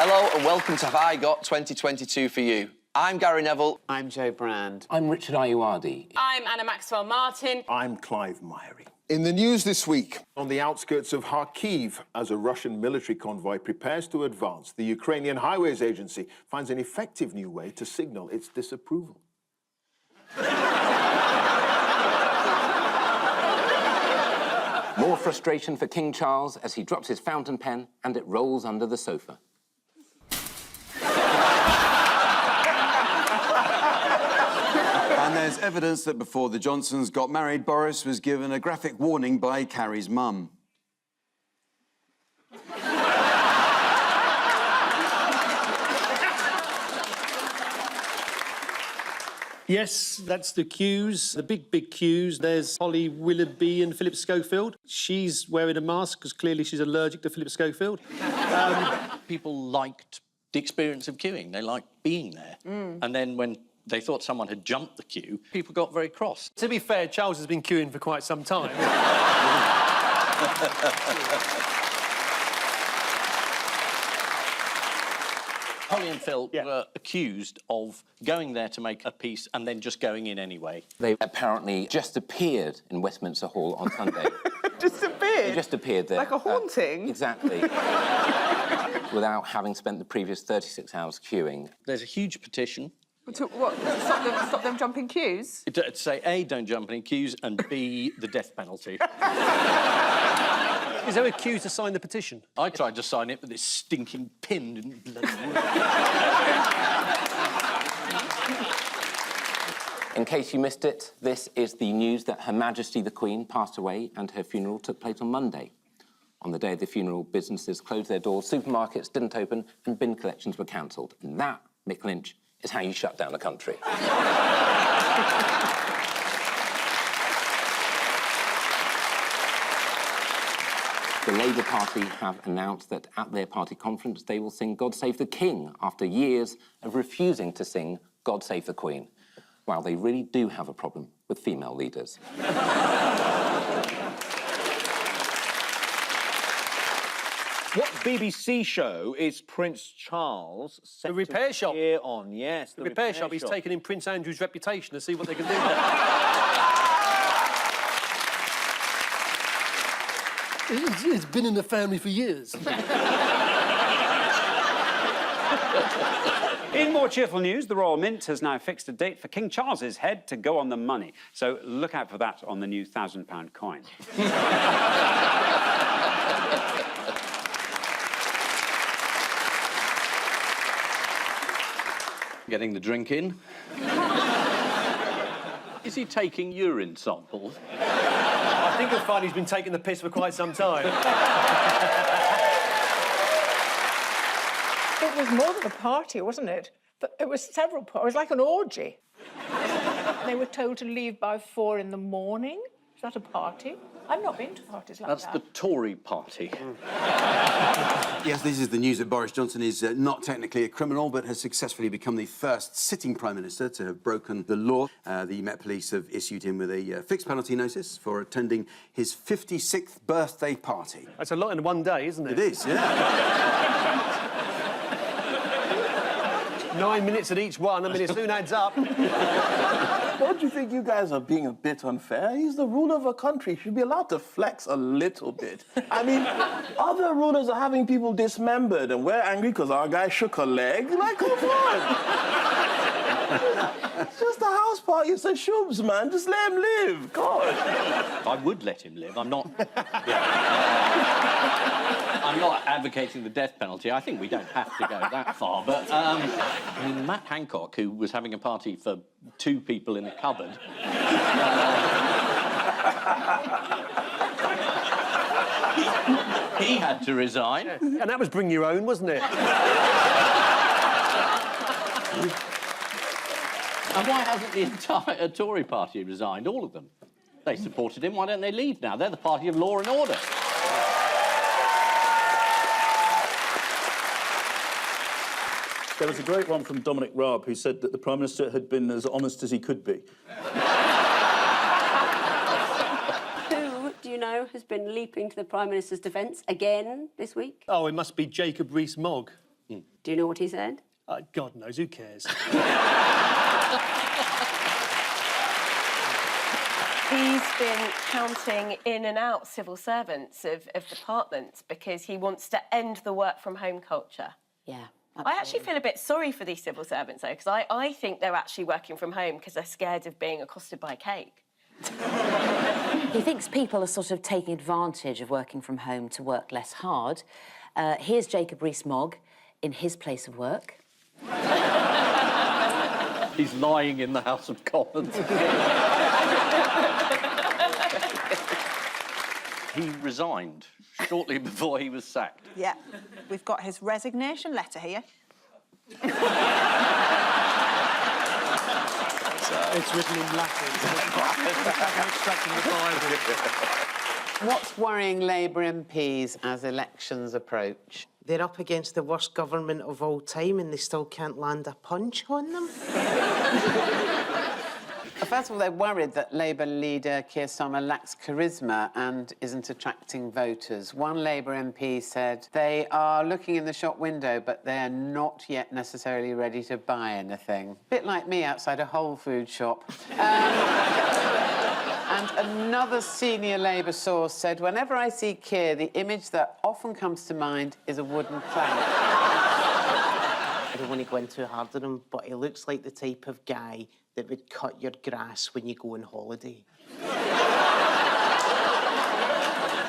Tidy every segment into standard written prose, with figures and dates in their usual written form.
Hello and welcome to Have I Got 2022 for you. I'm Gary Neville. I'm Joe Brand. I'm Richard Ayoade. I'm Anna Maxwell Martin. I'm Clive Myrie. In the news this week, On the outskirts of Kharkiv, as a Russian military convoy prepares to advance, the Ukrainian Highways Agency finds an effective new way to signal its disapproval. More frustration for King Charles as he drops his fountain pen and it rolls under the sofa. And there's evidence that before the Johnsons got married, Boris was given a graphic warning by Carrie's mum. Yes, that's the cues, the big cues. There's Holly Willoughby and Philip Schofield. She's wearing a mask because clearly she's allergic to Philip Schofield. People liked the experience of queuing. They liked being there. And then when they thought someone had jumped the queue, people got very cross. To be fair, Charles has been queuing for quite some time. Holly and Phil were accused of going there to make a piece and then just going in anyway. They apparently just appeared in Westminster Hall on Sunday. Disappeared? They just appeared there. Like a haunting? Exactly. Without having spent the previous 36 hours queuing. There's a huge petition To, what, stop them jumping queues? to say, A, don't jump any queues, and B, the death penalty. Is there a queue to sign the petition? I tried to sign it, but this stinking pin didn't bloody work. In case you missed it, this is the news that Her Majesty the Queen passed away and her funeral took place on Monday. On the day of the funeral, businesses closed their doors, supermarkets didn't open, and bin collections were cancelled. And that, Mick Lynch, is how you shut down a country. The Labour Party have announced that at their party conference they will sing God Save the King after years of refusing to sing God Save the Queen. Wow, they really do have a problem with female leaders. What BBC show is Prince Charles set The Repair to Shop. appear on? Yes, The repair shop. He's taken in Prince Andrew's reputation to see what they can do. It's been in the family for years. In more cheerful news, the Royal Mint has now fixed a date for King Charles's head to go on the money. So look out for that on the new £1,000 coin. Getting the drink in. Is he taking urine samples? I think you'll find he's been taking the piss for quite some time. It was more than a party, wasn't it? It was several parties. It was like an orgy. They were told to leave by 4 in the morning. Is that a party? I've not been to parties like That's that. the Tory party. Yes, this is the news that Boris Johnson is not technically a criminal, but has successfully become the first sitting Prime Minister to have broken the law. The Met Police have issued him with a fixed penalty notice for attending his 56th birthday party. That's a lot in one day, isn't it? It is, yeah. 9 minutes at each one. I mean, it soon adds up. Don't you think you guys are being a bit unfair? He's the ruler of a country. He should be allowed to flex a little bit. I mean, other rulers are having people dismembered and we're angry because our guy shook a leg. Like, come on. It's just a house party. It's a shubs, man. Just let him live. God. I would let him live. I'm not... I'm not advocating the death penalty. I think we don't have to go that far. But, I mean, Matt Hancock, who was having a party for 2 people in a cupboard... he had to resign. Yeah. And that was bring your own, wasn't it? And why hasn't the entire Tory party resigned? All of them. They supported him. Why don't they leave now? They're the party of law and order. There was a great one from Dominic Raab who said that the Prime Minister had been as honest as he could be. Who, do you know, has been leaping to the Prime Minister's defence again this week? Oh, it must be Jacob Rees-Mogg. Do you know what he said? God knows, who cares? He's been counting in and out civil servants of departments because he wants to end the work from home culture. Yeah. I actually feel a bit sorry for these civil servants, though, because I think they're actually working from home because they're scared of being accosted by a cake. He thinks people are sort of taking advantage of working from home to work less hard. Here's Jacob Rees-Mogg in his place of work. He's lying in the House of Commons. He resigned shortly before he was sacked. Yeah, we've got his resignation letter here. It's written in Latin. Extracting the Bible. What's worrying Labour MPs as elections approach? They're up against the worst government of all time and they still can't land a punch on them. First of all, they're worried that Labour leader Keir Starmer lacks charisma and isn't attracting voters. One Labour MP said they are looking in the shop window, but they're not yet necessarily ready to buy anything. Bit like me outside a Whole Foods shop. And another senior Labour source said, whenever I see Keir, the image that often comes to mind is a wooden plank. I don't want to go in too hard on him, but he looks like the type of guy that would cut your grass when you go on holiday.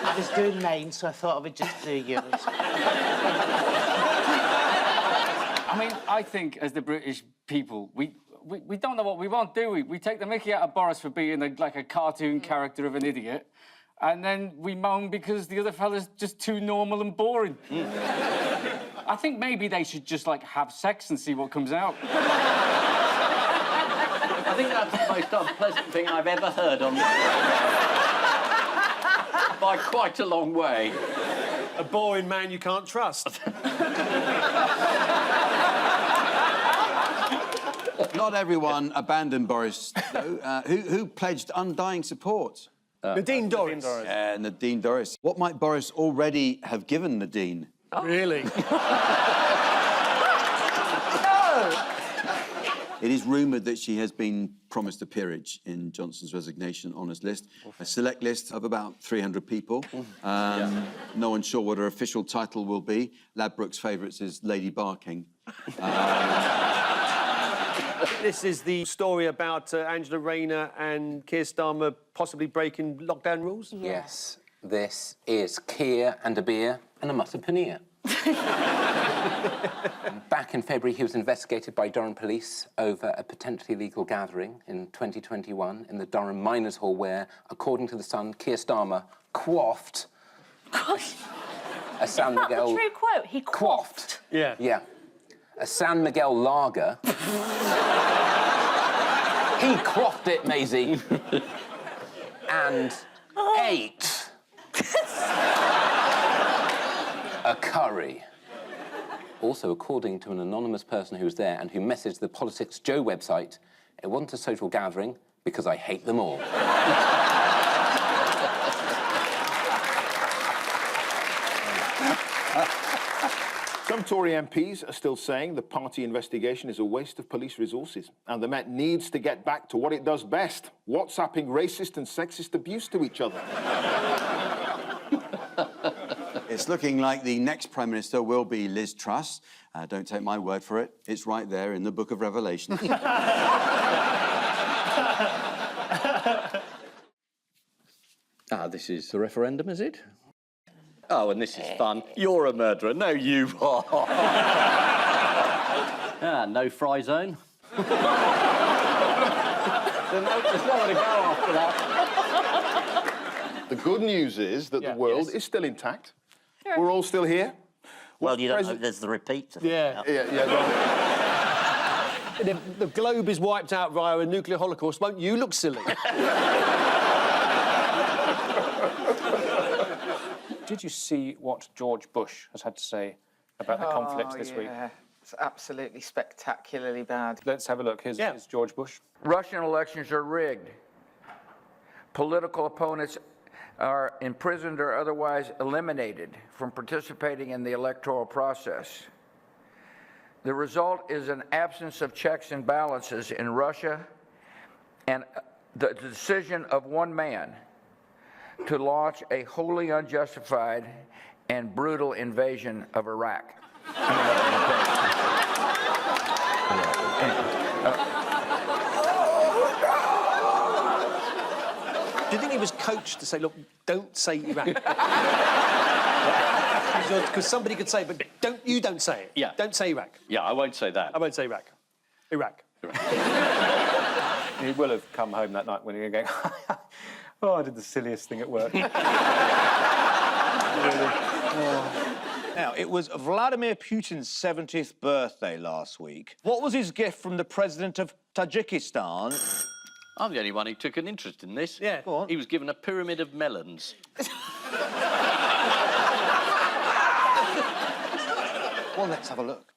I was doing mine, so I thought I would just do yours. I mean, I think as the British people, we don't know what we want, do we? We take the mickey out of Boris for being like a cartoon character of an idiot, and then we moan because the other fella's just too normal and boring. I think maybe they should just, like, have sex and see what comes out. I think that's the most unpleasant thing I've ever heard on by quite a long way. A boring man you can't trust. Not everyone abandoned Boris, though. Who pledged undying support? Nadine Dorries. Nadine Dorries. What might Boris already have given Nadine? Oh. Really? It is rumoured that she has been promised a peerage in Johnson's resignation honours list, a select list of about 300 people. No one's sure what her official title will be. Ladbrokes' favourites is Lady Barking. This is the story about Angela Rayner and Keir Starmer possibly breaking lockdown rules? Yes, this is Keir and a beer and a mutton paneer. Back in February, he was investigated by Durham Police over a potentially illegal gathering in 2021 in the Durham Miners' Hall where, according to The Sun, Keir Starmer quaffed a San Miguel... Is that the true quote? He quaffed? Yeah. Yeah. A San Miguel lager. He quaffed it, Maisie. And ate a curry. Also, according to an anonymous person who was there and who messaged the Politics Joe website, it wasn't a social gathering because I hate them all. Some Tory MPs are still saying the party investigation is a waste of police resources and the Met needs to get back to what it does best, WhatsApping racist and sexist abuse to each other. It's looking like the next Prime Minister will be Liz Truss. Don't take my word for it. It's right there in the Book of Revelation. This is the referendum, is it? Oh, and this is fun. You're a murderer. No, you are. No fry zone. There's nowhere to go after that. The good news is that the world is still intact. Sure. We're all still here. Well, you don't know, there's the repeat. Yeah. If the globe is wiped out via a nuclear holocaust, won't you look silly? Did you see what George Bush has had to say about the conflict this week? It's absolutely spectacularly bad. Let's have a look. Here's George Bush. Russian elections are rigged. Political opponents are imprisoned or otherwise eliminated from participating in the electoral process. The result is an absence of checks and balances in Russia and the decision of one man to launch a wholly unjustified and brutal invasion of Iraq. Do you think he was coached to say, look, don't say Iraq? Because somebody could say, but don't say it. Yeah. Don't say Iraq. Yeah, I won't say that. I won't say Iraq. Iraq. He will have come home that night when he was going, oh, I did the silliest thing at work. Now, it was Vladimir Putin's 70th birthday last week. What was his gift from the president of Tajikistan? I'm the only one who took an interest in this. Yeah, go on. He was given a pyramid of melons. Well, let's have a look.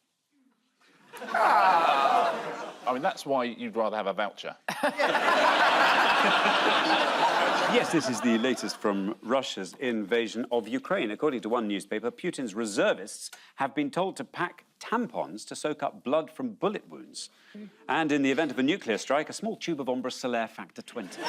I mean, that's why you'd rather have a voucher. Yes, this is the latest from Russia's invasion of Ukraine. According to one newspaper, Putin's reservists have been told to pack tampons to soak up blood from bullet wounds. And in the event of a nuclear strike, a small tube of Ombre Solaire Factor 20.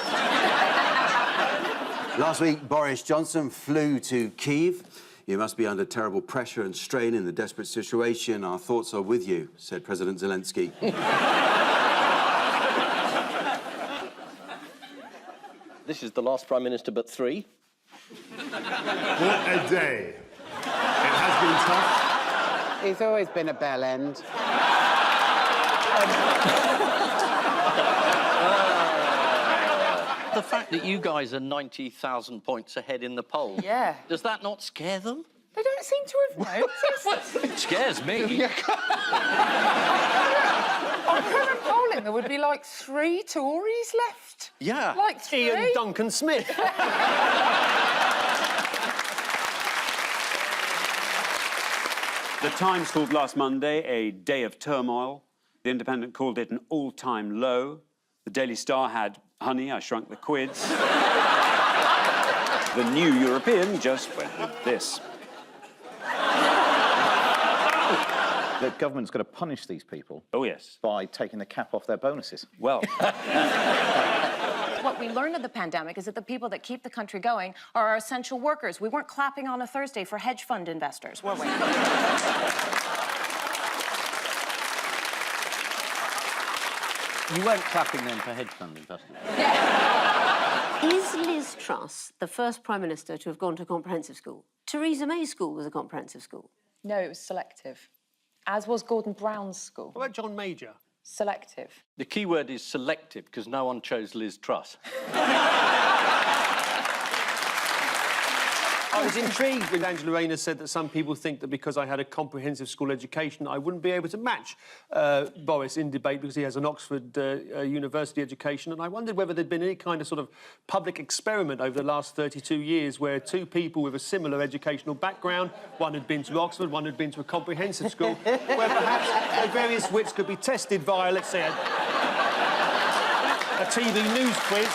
Last week, Boris Johnson flew to Kyiv. You must be under terrible pressure and strain in the desperate situation. Our thoughts are with you, said President Zelensky. This is the last Prime Minister but three. What a day. It has been tough. He's always been a bell end. The fact that you guys are 90,000 points ahead in the poll. Yeah. Does that not scare them? They don't seem to have noticed. It scares me. On current polling, there would be like 3 Tories left. Yeah. Like 3. Ian Duncan Smith. The Times called last Monday a day of turmoil. The Independent called it an all-time low. The Daily Star had Honey, I Shrunk the Quids. The New European just went with this. The government's got to punish these people. Oh, yes. By taking the cap off their bonuses. Well... What we learned of the pandemic is that the people that keep the country going are our essential workers. We weren't clapping on a Thursday for hedge fund investors, were we? You weren't clapping then for hedge fund investors. Is Liz Truss the first Prime Minister to have gone to comprehensive school? Theresa May's school was a comprehensive school. No, it was selective. As was Gordon Brown's school. What about John Major? Selective. The key word is selective, because no one chose Liz Truss. I was intrigued when Angela Rayner said that some people think that because I had a comprehensive school education, I wouldn't be able to match Boris in debate because he has an Oxford University education. And I wondered whether there'd been any kind of sort of public experiment over the last 32 years where two people with a similar educational background, one had been to Oxford, one had been to a comprehensive school, where perhaps their various wits could be tested via, let's say, a TV news quiz.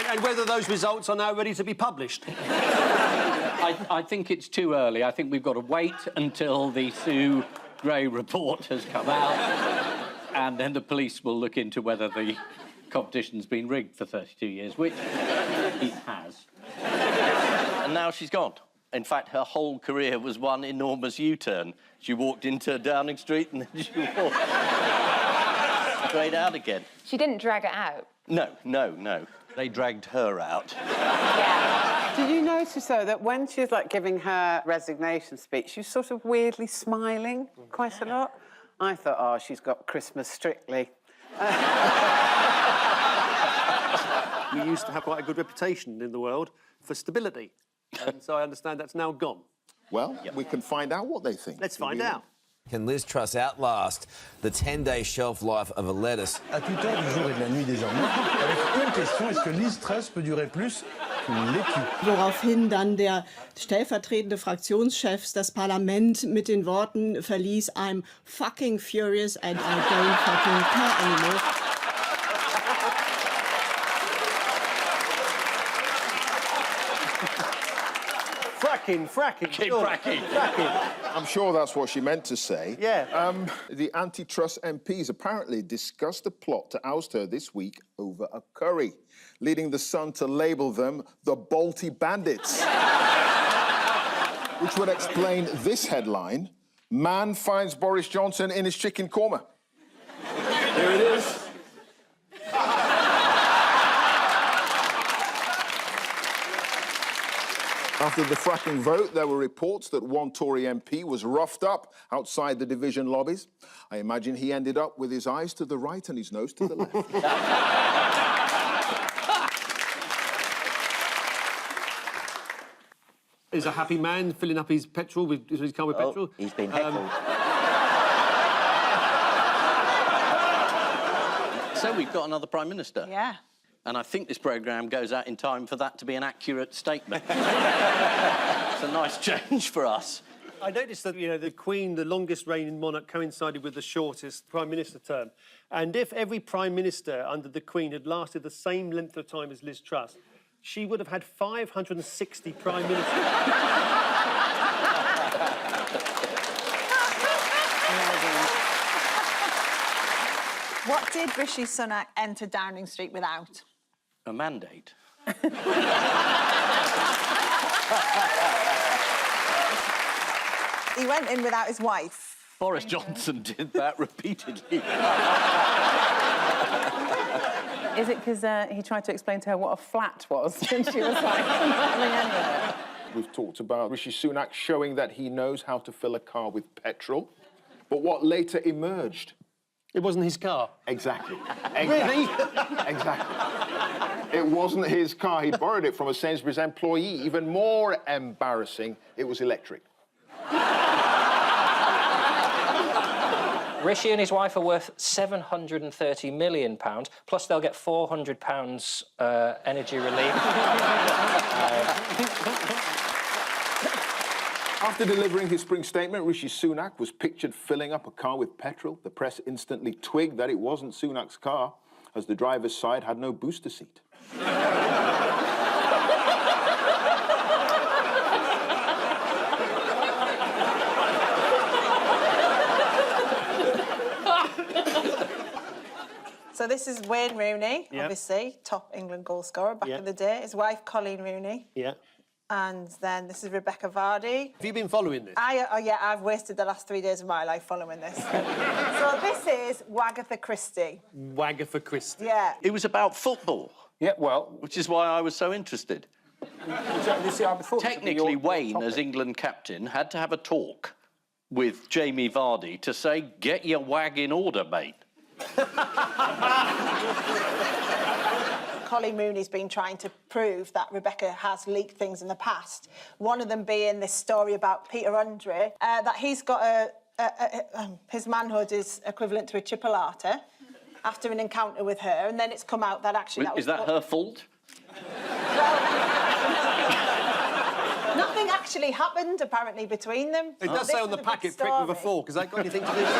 And whether those results are now ready to be published. I think it's too early. I think we've got to wait until the Sue Gray report has come out, and then the police will look into whether the competition's been rigged for 32 years, which it has. And now she's gone. In fact, her whole career was one enormous U-turn. She walked into Downing Street and then she walked straight out again. She didn't drag it out. No. They dragged her out. Did you notice, though, that when she was, like, giving her resignation speech, she was sort of weirdly smiling quite a lot? I thought, oh, she's got Christmas Strictly. We used to have quite a good reputation in the world for stability. And so I understand that's now gone. Well, we can find out what they think. Let's find out. Can Liz Truss outlast the 10-day shelf life of a lettuce? À toute heure du jour et de la nuit désormais, avec une question, est-ce que Liz Truss peut durer plus qu'une laitue? Woraufhin dann der stellvertretende Fraktionschef das Parlament mit den Worten verließ, I'm fucking furious and I don't fucking care anymore. Fracking. Fracking. I'm sure that's what she meant to say. Yeah. The antitrust MPs apparently discussed a plot to oust her this week over a curry, leading the Sun to label them the Balti Bandits. Which would explain this headline: Man finds Boris Johnson in his chicken korma. Here it is. After the fracking vote, there were reports that one Tory MP was roughed up outside the division lobbies. I imagine he ended up with his eyes to the right and his nose to the left. Is a happy man filling up his petrol with his car with petrol. He's been heckled. So we've got another Prime Minister. Yeah. And I think this programme goes out in time for that to be an accurate statement. It's a nice change for us. I noticed that, you know, the Queen, the longest reigning monarch, coincided with the shortest Prime Minister term. And if every Prime Minister under the Queen had lasted the same length of time as Liz Truss, she would have had 560 Prime Ministers. What did Rishi Sunak enter Downing Street without? A mandate. He went in without his wife. Boris Johnson did that repeatedly. Is it because he tried to explain to her what a flat was and she was like, nothing anyway? We've talked about Rishi Sunak showing that he knows how to fill a car with petrol. But what later emerged? It wasn't his car. Exactly. Really? Exactly. It wasn't his car. He'd borrowed it from a Sainsbury's employee. Even more embarrassing, it was electric. Rishi and his wife are worth £730 million, plus they'll get £400 energy relief. After delivering his spring statement, Rishi Sunak was pictured filling up a car with petrol. The press instantly twigged that it wasn't Sunak's car, as the driver's side had no booster seat. So this is Wayne Rooney, Yeah. obviously, top England goal scorer back in the day. His wife, Colleen Rooney. Yeah. And then this is Rebecca Vardy. Have you been following this? Yeah, I've wasted the last 3 days of my life following this. So this is Wagatha Christie. Wagatha Christie. Yeah. It was about football. Yeah, well... Which is why I was so interested. Technically, Wayne, as England captain, had to have a talk with Jamie Vardy to say, get your wag in order, mate. Colleen Rooney's been trying to prove that Rebecca has leaked things in the past. One of them being this story about Peter Andre, that he's got his manhood is equivalent to a chipolata after an encounter with her, and then it's come out that actually Is that her fault? Nothing actually happened, apparently, between them. It does say on the packet, prick with a fork. Has that got anything to do with it?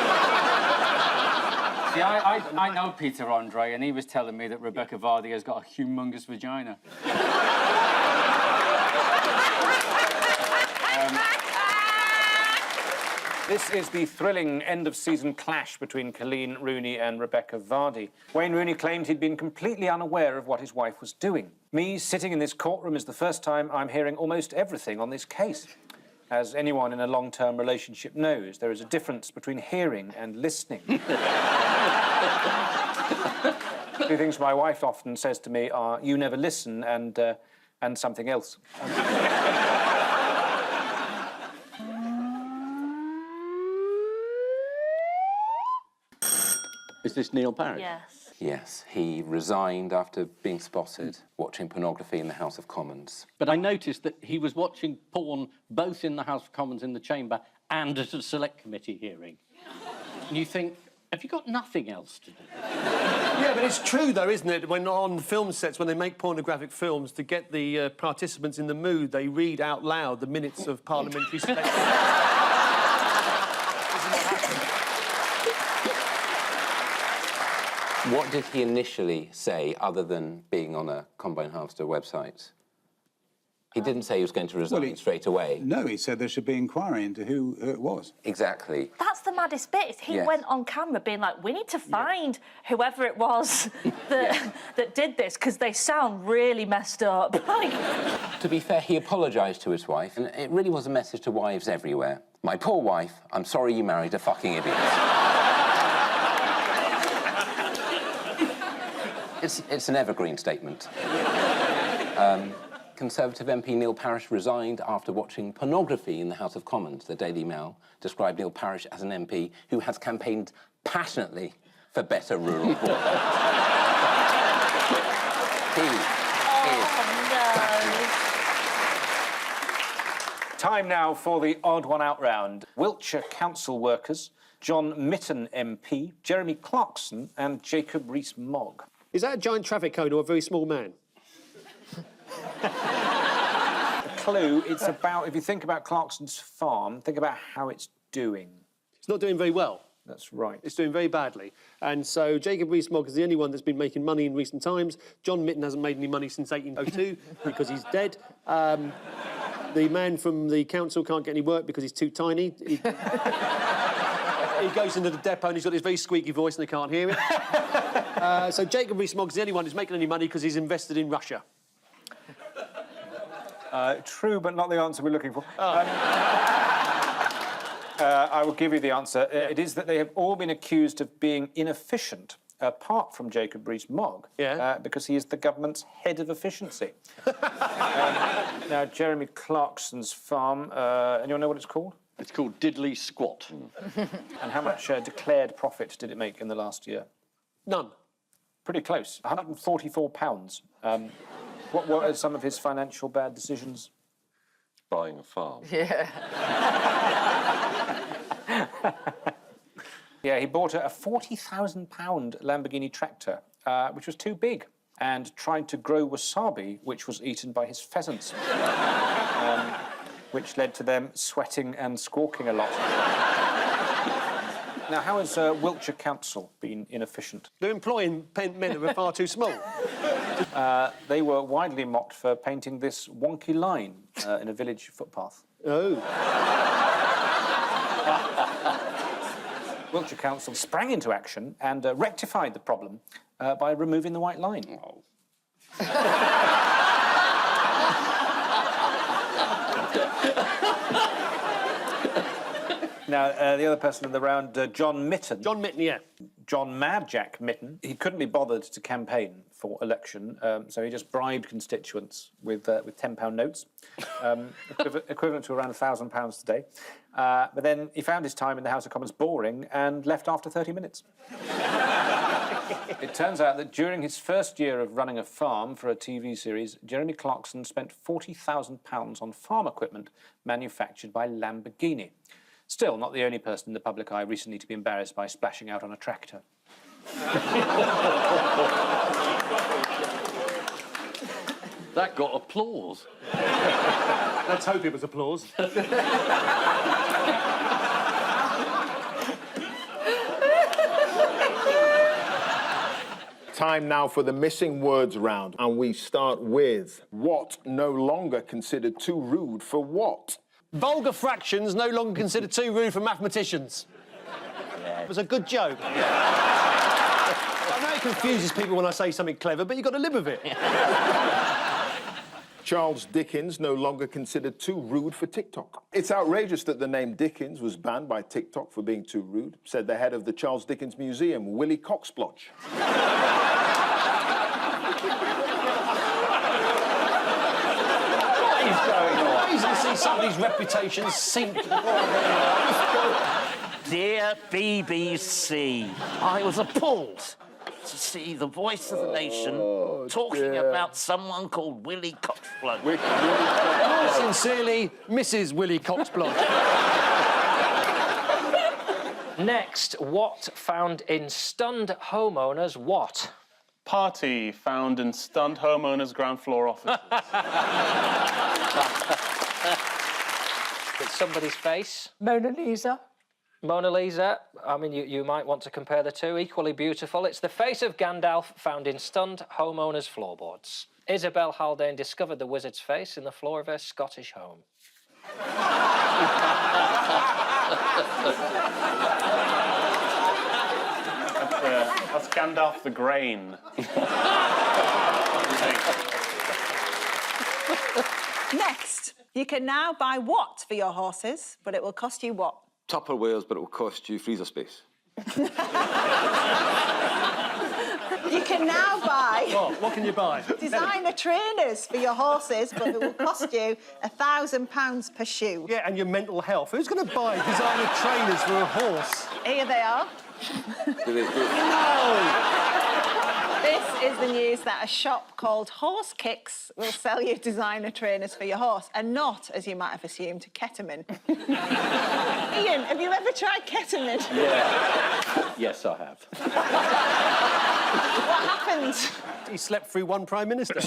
See, I know Peter Andre, and he was telling me that Rebecca Vardy has got a humongous vagina. This is the thrilling end-of-season clash between Colleen Rooney and Rebecca Vardy. Wayne Rooney claimed he'd been completely unaware of what his wife was doing. Me sitting in this courtroom is the first time I'm hearing almost everything on this case. As anyone in a long-term relationship knows, there is a difference between hearing and listening. Two things my wife often says to me are, "You never listen," and something else. Is this Neil Parish? Yes. Yes, he resigned after being spotted watching pornography in the House of Commons. But I noticed that he was watching porn both in the House of Commons in the chamber and at a select committee hearing. And you think, have you got nothing else to do? Yeah, but it's true, though, isn't it? When on film sets, when they make pornographic films, to get the participants in the mood, they read out loud the minutes of parliamentary speech. What did he initially say, other than being on a Combine Harvester website? He didn't say he was going to resign straight away. No, he said there should be inquiry into who it was. Exactly. That's the maddest bit. Is he Yes. went on camera being like, "We need to find whoever it was that did this because they sound really messed up." Like, To be fair, he apologised to his wife, and it really was a message to wives everywhere. My poor wife, I'm sorry you married a fucking idiot. It's an evergreen statement. Conservative MP Neil Parish resigned after watching pornography in the House of Commons. The Daily Mail described Neil Parish as an MP who has campaigned passionately for better rural broadband. Time now for the odd one out round. Wiltshire council workers, John Mitten MP, Jeremy Clarkson and Jacob Rees-Mogg. Is that a giant traffic cone or a very small man? Clue, it's about, if you think about Clarkson's farm, think about how it's doing. It's not doing very well. That's right. It's doing very badly. And so Jacob Rees-Mogg is the only one that's been making money in recent times. John Mitten hasn't made any money since 1802 because he's dead. The man from the council can't get any work because he's too tiny. He goes into the depot and he's got this very squeaky voice and they can't hear it. So Jacob Rees-Mogg is the only one who's making any money because he's invested in Russia. True, but not the answer we're looking for. I will give you the answer. It is that they have all been accused of being inefficient, apart from Jacob Rees-Mogg, because he is the government's head of efficiency. Now, Jeremy Clarkson's farm, anyone know what it's called? It's called Diddley Squat. And how much declared profit did it make in the last year? None. Pretty close, £144. What are some of his financial bad decisions? Buying a farm. Yeah. Yeah, he bought a £40,000 Lamborghini tractor, which was too big, and tried to grow wasabi, which was eaten by his pheasants, which led to them sweating and squawking a lot. Now, how has Wiltshire Council been inefficient? They're employing men who are far too small. They were widely mocked for painting this wonky line in a village footpath. Oh. Wiltshire Council sprang into action and rectified the problem by removing the white line. Oh. Now, the other person in the round, John Mitten. John Mitten, yeah. John Mad Jack Mitten. He couldn't be bothered to campaign for election, so he just bribed constituents with £10 notes, equivalent to around £1,000 today. But then he found his time in the House of Commons boring and left after 30 minutes. It turns out that during his first year of running a farm for a TV series, Jeremy Clarkson spent £40,000 on farm equipment manufactured by Lamborghini. Still, not the only person in the public eye recently to be embarrassed by splashing out on a tractor. That got applause. Let's hope it was applause. Time now for the missing words round, and we start with what no longer considered too rude for what? Vulgar fractions no longer considered too rude for mathematicians. Yeah. It was a good joke. I know it confuses people when I say something clever, but you've got to live with it. Charles Dickens no longer considered too rude for TikTok. It's outrageous that the name Dickens was banned by TikTok for being too rude, said the head of the Charles Dickens Museum, Willie Coxblotch. Amazing to see somebody's reputation sink. Dear BBC, I was appalled to see the voice of the nation talking about someone called Willie Coxblotch. Yours sincerely, Mrs. Willie Coxblotch. Next, what found in stunned homeowners what? Party found in stunned homeowners' ground floor office. It's somebody's face. Mona Lisa. Mona Lisa. I mean, you might want to compare the two. Equally beautiful. It's the face of Gandalf found in stunned homeowners' floorboards. Isabel Haldane discovered the wizard's face in the floor of her Scottish home. That's Gandalf the Grain. Next, you can now buy what for your horses, but it will cost you what? Tupperwares, but it will cost you freezer space. You can now buy... What can you buy? Designer trainers for your horses, but it will cost you £1,000 per shoe. Yeah, and your mental health. Who's going to buy designer trainers for a horse? Here they are. No! This is the news that a shop called Horse Kicks will sell you designer trainers for your horse, and not, as you might have assumed, ketamine. Ian, have you ever tried ketamine? Yeah. Yes, I have. What happened? He slept through one Prime Minister.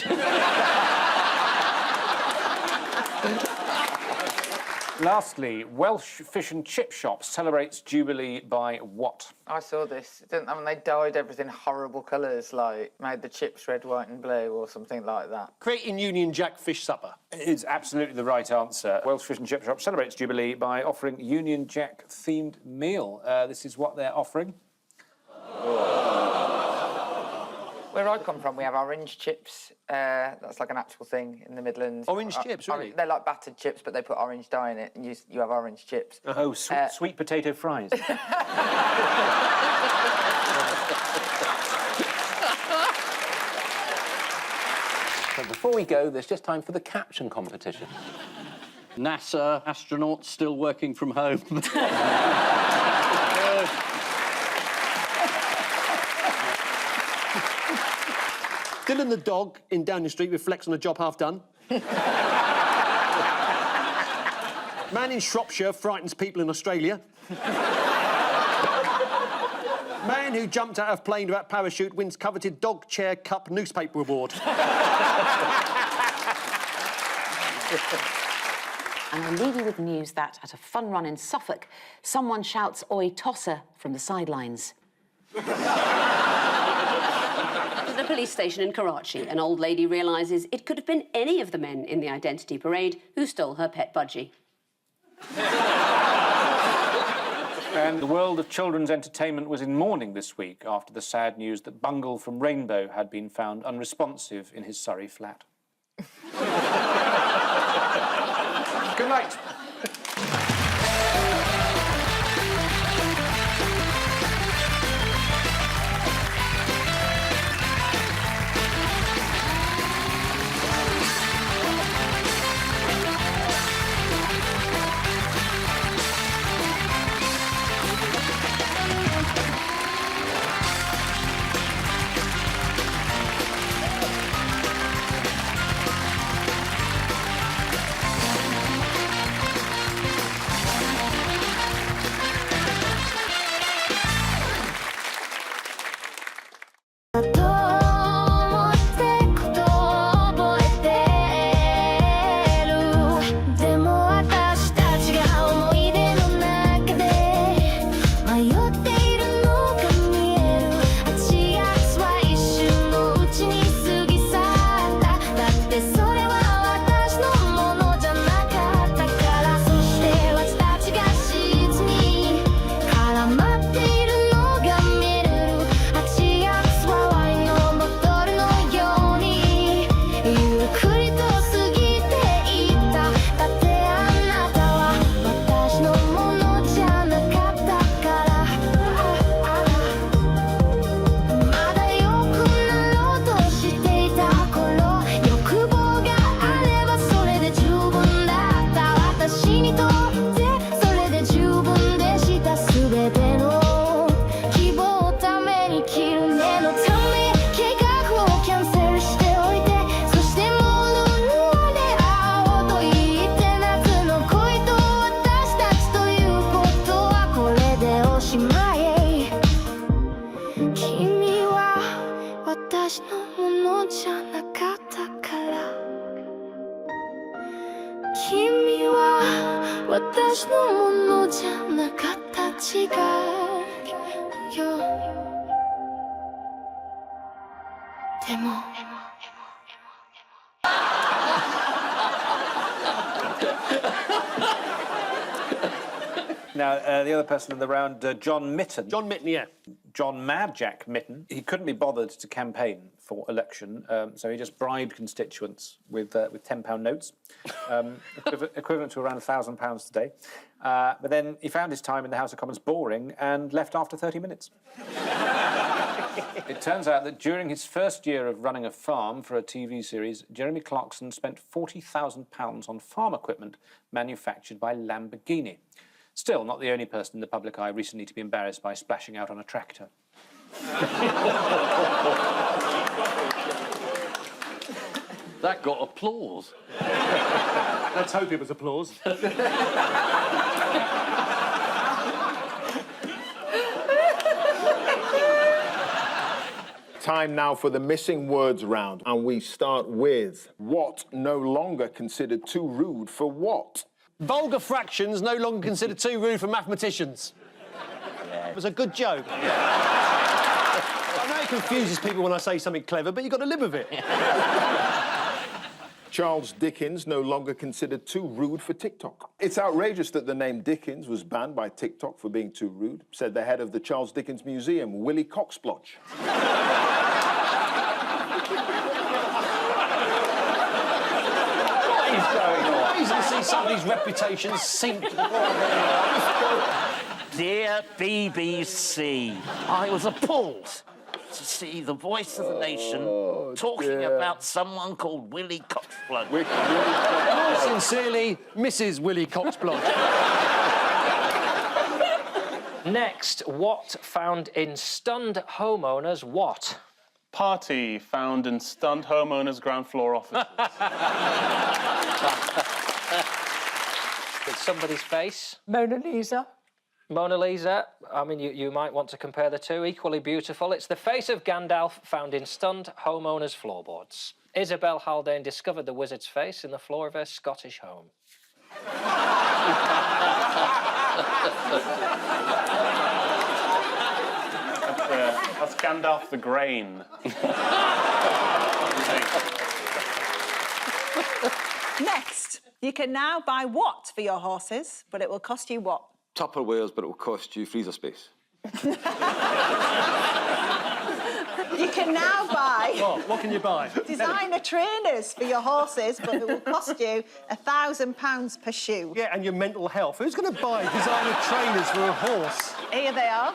Lastly, Welsh fish and chip shop celebrates Jubilee by what? I saw this. Didn't I mean, they dyed everything horrible colours, like made the chips red, white and blue or something like that. Creating Union Jack fish supper. It's absolutely the right answer. Welsh fish and chip shop celebrates Jubilee by offering Union Jack themed meal. This is what they're offering. Where I come from, we have orange chips. That's like an actual thing in the Midlands. Orange chips, really? They're like battered chips, but they put orange dye in it, and you have orange chips. Oh, sweet potato fries. But before we go, there's just time for the caption competition. NASA astronauts still working from home. Dylan the dog in Downing Street reflects on a job half done. Man in Shropshire frightens people in Australia. Man who jumped out of plane without parachute wins coveted Dog Chair Cup newspaper award. And I'll leave you with news that at a fun run in Suffolk, someone shouts "Oi, tosser" from the sidelines. At the police station in Karachi, an old lady realises it could have been any of the men in the identity parade who stole her pet budgie. And the world of children's entertainment was in mourning this week after the sad news that Bungle from Rainbow had been found unresponsive in his Surrey flat. Good night. Now, the other person in the round, John Mitten. John Mitten, yeah. John Mad Jack Mitten. He couldn't be bothered to campaign for election, so he just bribed constituents with £10 notes, equivalent to around £1,000 today. But then he found his time in the House of Commons boring and left after 30 minutes. It turns out that during his first year of running a farm for a TV series, Jeremy Clarkson spent £40,000 on farm equipment manufactured by Lamborghini. Still, not the only person in the public eye recently to be embarrassed by splashing out on a tractor. That got applause. Let's hope it was applause. Time now for the missing words round, and we start with what no longer considered too rude for what? Vulgar fractions no longer considered too rude for mathematicians. It was a good joke. I know it confuses people when I say something clever, but you've got to live with it. Charles Dickens no longer considered too rude for TikTok. It's outrageous that the name Dickens was banned by TikTok for being too rude, said the head of the Charles Dickens Museum, Willie Coxblotch. Amazing to see somebody's reputation sink. Dear BBC, I was appalled to see the voice of the nation talking about someone called Willie Coxblotch. Yours sincerely, Mrs. Willie Coxblotch. Next, what found in stunned homeowners what? Party found in stunned homeowners' ground floor office. It's somebody's face. Mona Lisa. Mona Lisa, I mean, you might want to compare the two. Equally beautiful. It's the face of Gandalf found in stunned homeowners' floorboards. Isabel Haldane discovered the wizard's face in the floor of her Scottish home. That's Gandalf the Grain. Next, you can now buy what for your horses, but it will cost you what? Tupperwares, but it will cost you freezer space. You can now buy... What can you buy? Designer trainers for your horses, but it will cost you £1,000 per shoe. Yeah, and your mental health. Who's going to buy designer trainers for a horse? Here they are.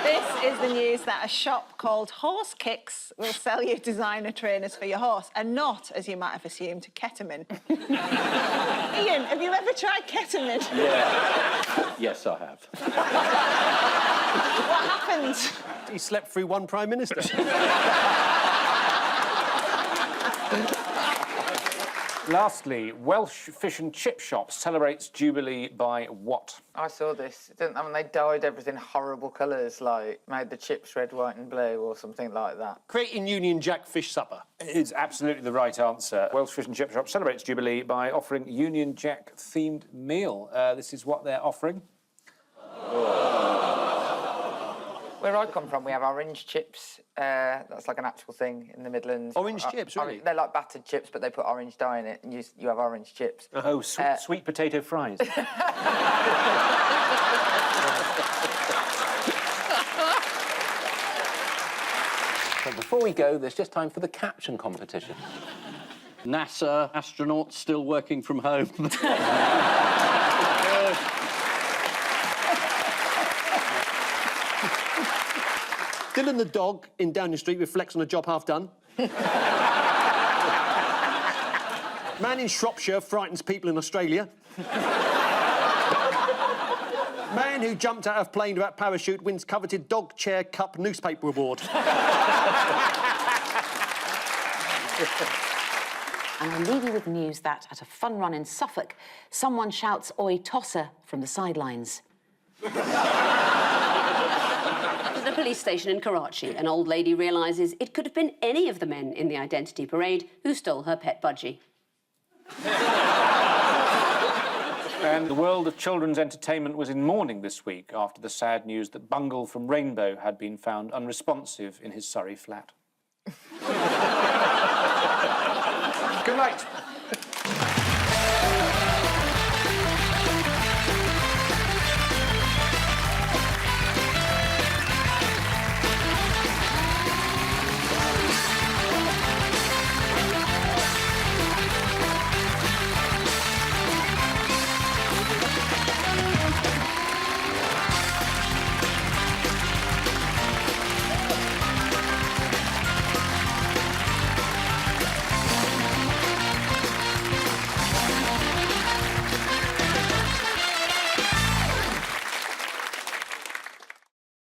This is the news that a shop called Horse Kicks will sell you designer trainers for your horse, and not, as you might have assumed, ketamine. Ian, have you ever tried ketamine? Yeah. Yes, I have. What happened? He slept through one Prime Minister. Lastly, Welsh fish and chip shop celebrates Jubilee by what? I saw this. They dyed everything horrible colours, like made the chips red, white and blue or something like that. Creating Union Jack fish supper. It's absolutely the right answer. Welsh fish and chip shop celebrates Jubilee by offering Union Jack themed meal. This is what they're offering. Where I come from, we have orange chips. That's like an actual thing in the Midlands. Orange chips, really? They're like battered chips, but they put orange dye in it, and you have orange chips. Oh, sweet potato fries. But before we go, there's just time for the caption competition. NASA astronauts still working from home. Dylan the dog in Downing Street reflects on a job half done. Man in Shropshire frightens people in Australia. Man who jumped out of plane without parachute wins coveted Dog Chair Cup newspaper award. And I'll leave you with news that at a fun run in Suffolk, someone shouts "Oi, tosser" from the sidelines. At the police station in Karachi, an old lady realises it could have been any of the men in the identity parade who stole her pet budgie. And the world of children's entertainment was in mourning this week after the sad news that Bungle from Rainbow had been found unresponsive in his Surrey flat. Good night.